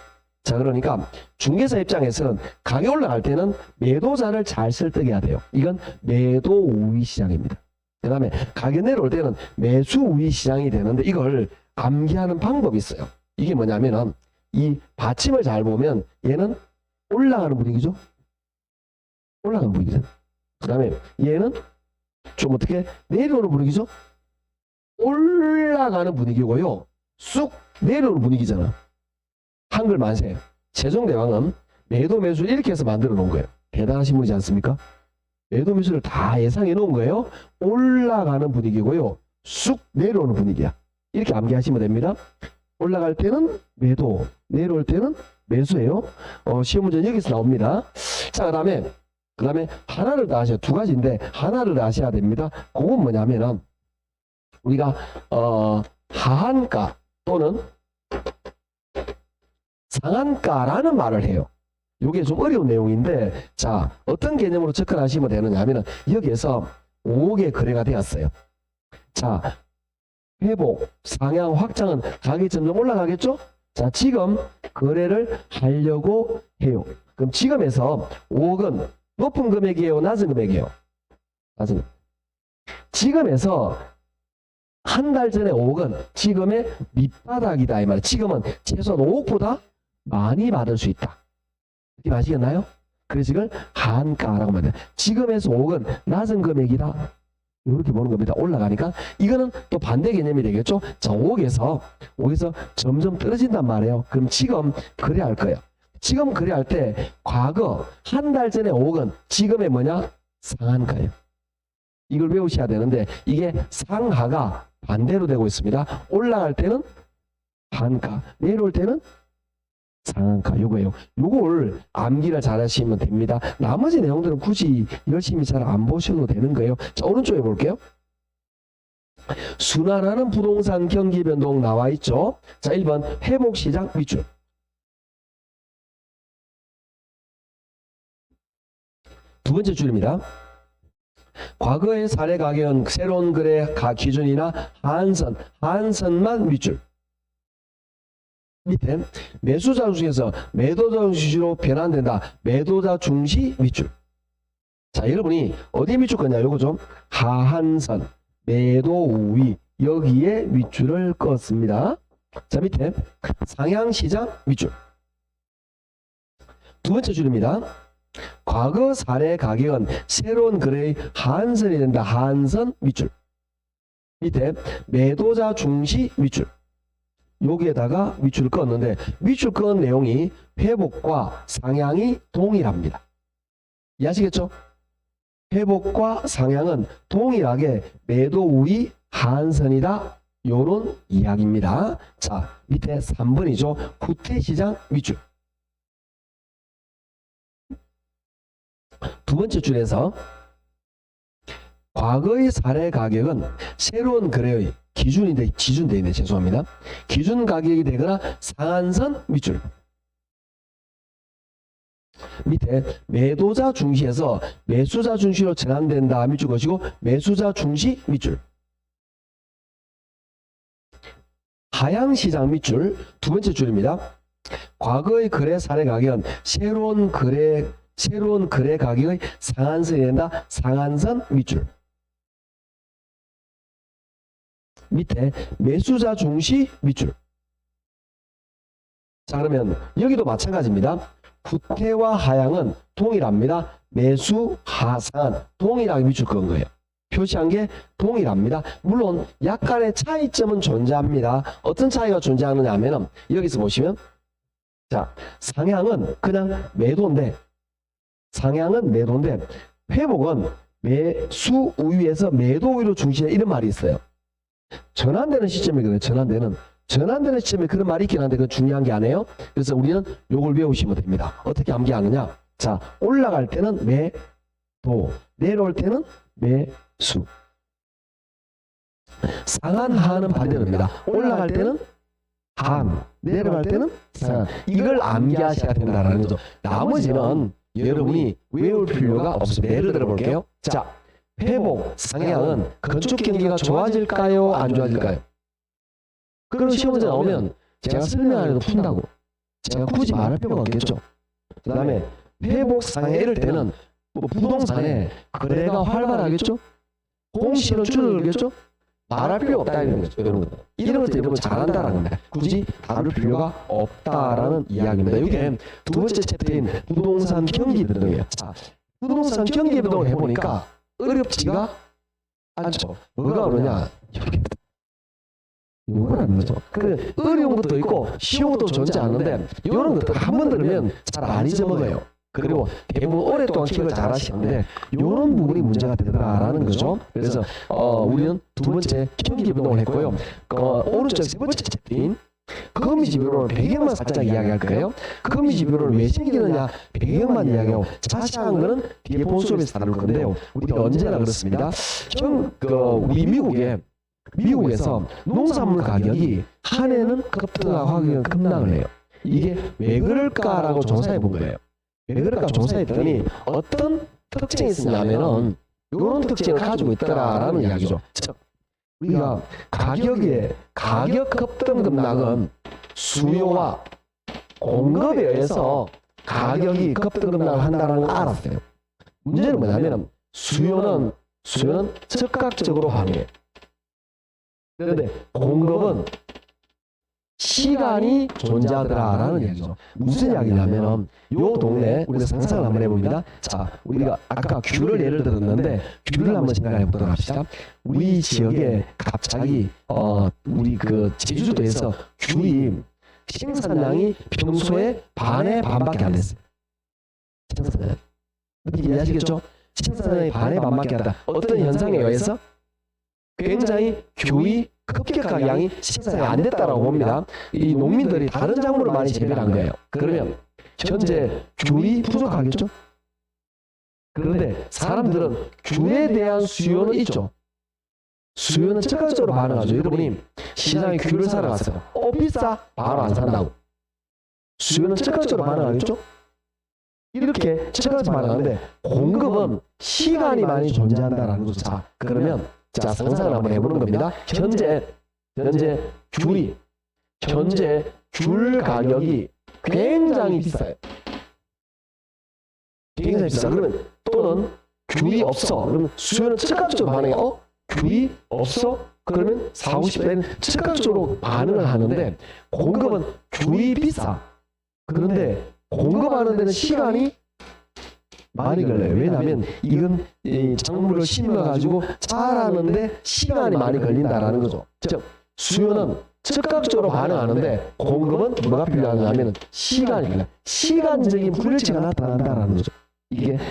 자, 그러니까 중개사 입장에서는 가격 올라갈 때는 매도자를 잘 설득해야 돼요. 이건 매도 우위 시장입니다. 그 다음에 가격 내려올 때는 매수 우위 시장이 되는데 이걸 암기하는 방법이 있어요. 이게 뭐냐면은 이 받침을 잘 보면 얘는 올라가는 분위기죠. 올라가는 분위기죠. 그 다음에 얘는 좀 어떻게 내려오는 분위기죠. 올라가는 분위기고요. 쑥 내려오는 분위기잖아. 한글 만세. 세종대왕은 매도 매수 이렇게 해서 만들어 놓은 거예요. 대단하신 분이지 않습니까? 매도 매수를 다 예상해 놓은 거예요. 올라가는 분위기고요. 쑥 내려오는 분위기야. 이렇게 암기하시면 됩니다. 올라갈 때는 매도, 내려올 때는 매수예요. 시험 문제는 여기서 나옵니다. 자, 그 다음에 하나를 더 아셔야, 두 가지인데 하나를 더 아셔야 됩니다. 그건 뭐냐면은 우리가 하한가 또는 상한가라는 말을 해요. 이게 좀 어려운 내용인데, 자, 어떤 개념으로 접근하시면 되느냐 하면은 여기에서 5억의 거래가 되었어요. 자, 회복, 상향, 확장은 가격이 점점 올라가겠죠? 자, 지금 거래를 하려고 해요. 그럼 지금에서 5억은 높은 금액이에요? 낮은 금액이에요? 낮은 금액. 지금에서 한 달 전에 5억은 지금의 밑바닥이다 이 말이에요. 지금은 최소한 5억보다 많이 받을 수 있다. 이렇게 아시겠나요? 그래서 이걸 한가라고 말해요. 지금에서 5억은 낮은 금액이다. 이렇게 보는 겁니다. 올라가니까 이거는 또 반대 개념이 되겠죠. 자, 5억에서 점점 떨어진단 말이에요. 그럼 지금 거래할 거예요. 지금 거래할 때 과거 한 달 전에 5억은 지금의 뭐냐? 상한가예요. 이걸 외우셔야 되는데 이게 상하가 반대로 되고 있습니다. 올라갈 때는 한가, 내려올 때는 상한가. 요거예요. 요걸 암기를 잘 하시면 됩니다. 나머지 내용들은 굳이 열심히 잘 안 보셔도 되는 거예요. 자, 오른쪽에 볼게요. 순환하는 부동산 경기 변동 나와 있죠. 자, 1번 회복시장 밑줄. 두 번째 줄입니다. 과거의 사례 가격은 새로운 거래 기준이나 한선만 밑줄. 밑에 매수자 중에서 매도자 중시로 변환된다. 매도자 중시 밑줄. 자, 여러분이 어디에 밑줄 거냐? 요거죠. 하한선, 매도 우위, 여기에 밑줄을 껐습니다. 자, 밑에 상향시장 밑줄. 두 번째 줄입니다. 과거 사례 가격은 새로운 거래의 하한선이 된다. 하한선 밑줄. 밑에 매도자 중시 밑줄. 여기에다가 밑줄을 껐는데 밑줄 건 내용이 회복과 상향이 동일합니다. 이해하시겠죠? 회복과 상향은 동일하게 매도 우위 하한선이다. 요런 이야기입니다. 자, 밑에 3번이죠. 후퇴시장 밑줄. 두 번째 줄에서 과거의 사례 가격은 새로운 거래의 지준되어 있네. 죄송합니다. 기준 가격이 되거나 상한선 밑줄. 밑에 매도자 중시에서 매수자 중시로 전환된다. 밑줄 것이고 매수자 중시 밑줄. 하향시장 밑줄 두 번째 줄입니다. 과거의 거래 사례 가격은 새로운 거래 가격의 상한선이 된다. 상한선 밑줄. 밑에 매수자 중시 밑줄. 자, 그러면 여기도 마찬가지입니다. 후퇴와 하향은 동일합니다. 매수, 하상은 동일하게 밑줄 그은 거예요. 표시한 게 동일합니다. 물론 약간의 차이점은 존재합니다. 어떤 차이가 존재하느냐 하면은 여기서 보시면 자, 상향은 그냥 매도인데 회복은 매수 우위에서 매도 우위로 중시해 이런 말이 있어요. 전환되는 시점이거든요. 전환되는 시점에 그런 말이 있긴 한데 그건 중요한 게 아니에요. 그래서 우리는 요걸 외우시면 됩니다. 어떻게 암기하느냐? 자, 올라갈 때는 매도, 내려올 때는 매수. 상한 하는 반대로입니다. 올라갈 때는 한, 내려갈 때는 상. 이걸 암기하셔야 된다는 거죠. 나머지는 여러분이 외울 필요가 없습니다. 예를 들어 볼게요. 자, 회복, 상향은 건축 경기가 좋아질까요? 안 좋아질까요? 그런 시험 문제 나오면 제가 설명 안 해도 푼다고. 제가 굳이 말할 필요가 없겠죠. 그 다음에 회복, 상향 이럴 때는 뭐 부동산에 거래가 활발하겠죠? 공시는 줄어들겠죠? 말할 필요가 없다 이런 거죠. 이런 것들 여러분 잘한다라는 겁니다. 굳이 다룰 필요가 없다라는 이야기입니다. 이게 두 번째 챕터인 부동산 경기 변동이에요. 자, 부동산 경기 변동을 해보니까 어렵지가 않죠. 뭐가 어려냐? 이거라는 거죠. 그 어려운 것도 있고 쉬운 것도 존재하는데 이런 것들 한 번 들으면 잘 안 잊어먹어요. 그리고 대부분 오랫동안 기억을 잘 하시는데 이런 부분이 문제가 되더라라는 거죠. 그래서 우리는 두 번째 경기 변동을 했고요. 오른쪽 세 번째 챕터인 거미지표를 배경만 살짝 이야기할 거예요. 거미지표를 왜 생기느냐 배경만 이야기하고 자세한 거는 뒤에 본 수업에서 다룰 건데요. 우리가 언제나 그렇습니다. 우리 미국에서 농산물 가격이 한 해는 급등하고 하기는 급락을 해요. 이게 왜 그럴까라고 조사해 본 거예요. 왜 그럴까 조사했더니 어떤 특징이 있었냐면은 이런 특징을 가지고 있더라라는 이야기죠. 즉 우리가 가격 급등 급락은 수요와 공급에 의해서 가격이 급등 급락을 한다는 걸 알았어요. 문제는 뭐냐면 수요는 즉각적으로 반응해요. 그런데 공급은 시간이 존재하더라라는 얘기죠. 무슨 이야기냐면은 요 동네 우리가 상상을 한번 해봅니다. 자, 우리가 아까 귤을 예를 들었는데 귤을 한번 생각해 보도록 합시다. 우리 지역에 갑자기 우리 그 제주도에서 귤이 생산량이 평소에 반의 반밖에 안 됐어요. 생산량. 어떻게 이해하시겠죠? 생산량이 반의 반밖에 안 됐다. 어떤 현상에 의해서 굉장히 귤이 급격하게 양이 생산이 안 됐다라고 봅니다. 이 농민들이 다른 작물을 많이 재배한 거예요. 그러면 현재 귤이 부족하겠죠? 그런데 사람들은 귤에 대한 수요는 있죠. 수요는 즉각적으로 반응하죠. 여러분이 시장에 귤을 사러 갔어요. 비싸? 바로 안 산다고. 수요는 즉각적으로 반응하겠죠? 이렇게 즉각적으로 반응하는데 공급은 시간이 많이 존재한다라는 거죠. 자, 그러면 자, 상상을 한번 해보는 겁니다. 현재 귤 가격이 굉장히 비싸요. 굉장히 비싸. 그러면 또는 귤이 없어. 그러면 수요는 즉각적으로 반응해. 귤이 없어? 그러면 사고 싶다는 즉각적으로 반응을 하는데 공급은 귤이 비싸. 그런데 공급하는 데는 시간이 많이 걸려요. 왜냐하면 이건 이 작물을 심어가지고 자라는데 시간이 많이 걸린다라는 거죠. 즉 수요는 즉각적으로 반응하는데 공급은 뭐가 필요하냐면 시간이 걸려요. 시간적인 불일치가 나타난다라는 거죠.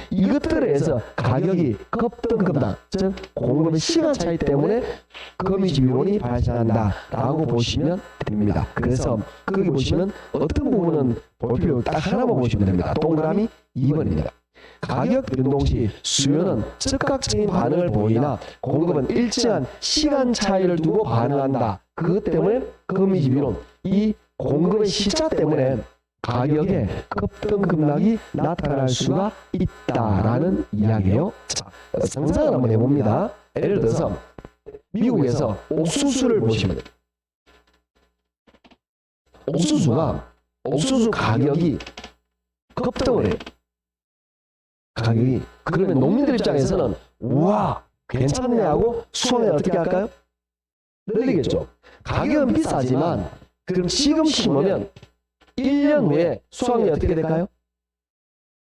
이것들에 의해서 가격이 급등급당, 즉 공급의 시간 차이 때문에 거미집이론이 발생한다라고 보시면 됩니다. 그래서 거기 보시면 어떤 부분은 볼 필요 딱 하나만 보시면 됩니다. 동그라미 2번입니다. 가격 변동 시 수요는 즉각적인 반응을 보이나 공급은 일정한 시간 차이를 두고 반응한다. 그것 때문에 거미집이론, 이 공급의 시차 때문에 가격에 급등급락이 나타날 수가 있다라는 이야기예요. 자, 상상을 한번 해봅니다. 예를 들어서 미국에서 옥수수를 보시면 됩니다. 옥수수 가격이 급등을 해요. 가격이. 그러면 농민들 입장에서는 우와 괜찮네 하고 수확을 어떻게 할까요? 늘리겠죠. 가격은 비싸지만 그럼 지금 심으면 1년 후에 수확량이 어떻게 될까요?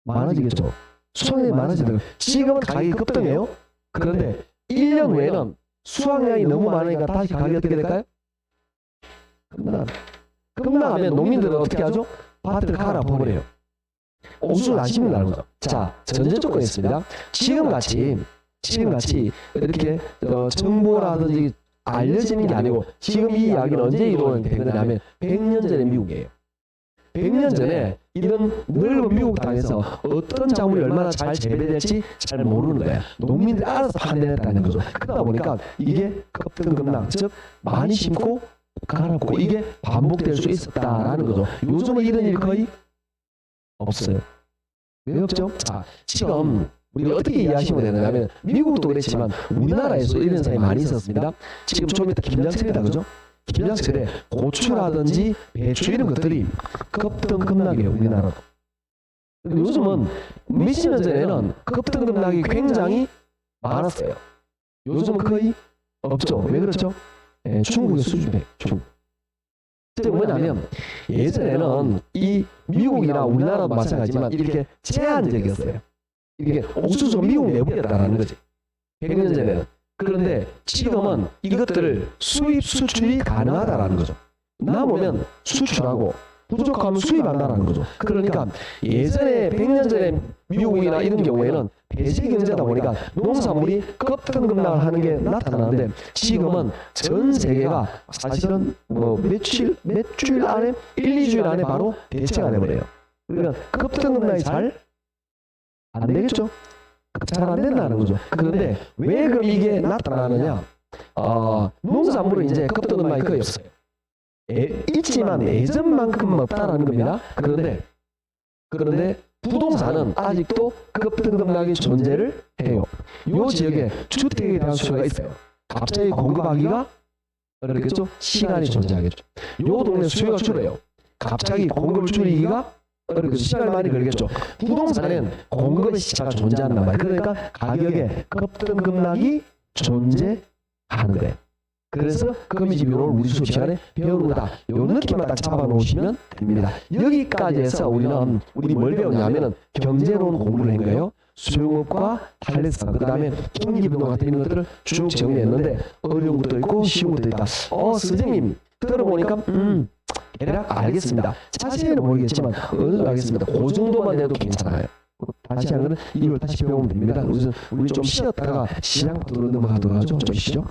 많아지겠죠. 수확량이 많아지는 지금은 가격이 급등해요. 그런데 1년 후에는 수확량이 너무 많으니까 다시 가격이 어떻게 될까요? 급락하면 농민들은 어떻게 하죠? 밭을 갈아버려요. 옥수수를 안 심는다는 거죠. 자, 전제 조건이 있습니다. 지금같이 이렇게 정보라든지 알려지는 게 아니고 지금 이 이야기는 언제 이루어진 거냐면 100년 전의 미국이에요. 100년 전에 이런 넓은 미국 땅에서 어떤 작물이 얼마나 잘 재배될지 잘 모르는 거야. 농민들이 알아서 판단했다는 거죠. 그러다 보니까 이게 급등급락, 즉 많이 심고 갈았고 이게 반복될 수 있었다라는 거죠. 요즘은 이런 일이 거의 없어요. 왜 없죠? 자, 지금 우리가 어떻게 이해하시면 되느냐면 미국도 그랬지만 우리나라에서 이런 현상이 많이 있었습니다. 지금 좀 이따 김장철이다, 그죠? 김장철에 고추라든지 배추 이런 것들이 급등급락이에요, 우리나라도. 요즘은 몇십 년 전에는 급등급락이 굉장히 많았어요. 요즘은 거의 없죠. 왜 그렇죠? 중국의 수준이에요. 중국. 즉 뭐냐면 예전에는 이 미국이나 우리나라도 마찬가지지만 이렇게 제한적이었어요. 이게 옥수수 미국 내부였다라는 거지. 100년 전에는. 그런데 지금은 이것들을 수입 수출이 가능하다라는 거죠. 남으면 수출하고 부족하면 수입한다라는 거죠. 그러니까 예전에 100년 전에 미국이나 이런 경우에는 폐쇄 경제다 보니까 농산물이 급등급락을 하는 게 나타나는데 지금은 전 세계가 사실은 몇 주일 안에 1-2주일 안에 바로 대체가 돼버려요. 그러니까 급등급락이 잘 안 되겠죠? 잘 안 된다는 거죠. 그런데 왜 그럼 이게 나타나느냐? 농산물은 이제 급등급락이 거의 없어요. 있지만 예전만큼은 없다라는 겁니다. 그런데 부동산은 아직도 급등급락이 존재를 해요. 이 지역에 주택에 대한 수요가 있어요. 갑자기 공급하기가 어렵겠죠? 시간이 존재하겠죠. 이 동네 수요가 줄어요. 갑자기 공급을 줄이기가 어렵겠죠. 시간이 많이 걸리겠죠. 부동산은 공급의 시차가 존재한단 말이에요. 그러니까 가격에 급등급락이 존재하는데 그래서 거미집이론을 우리 수업 시간에 배우는 거다. 요 느낌만 딱 잡아놓으시면 됩니다. 여기까지 해서 우리 뭘 배우냐면은 경제론 공부를 한 거예요. 수용업과 탄력성, 그 다음에 경기분동 같은 이런 것들을 쭉 정리했는데 어려운 것도 있고 쉬운 것도 있다. 선생님 들어보니까 대략 알겠습니다. 자세히는 모르겠지만 어느 정도 알겠습니다. 그 정도만 돼도 괜찮아요. 다시 한 거는 이걸 다시 배우면 됩니다. 우리 좀 쉬었다가 시장부터 넘어가도록 하죠. 좀 쉬죠.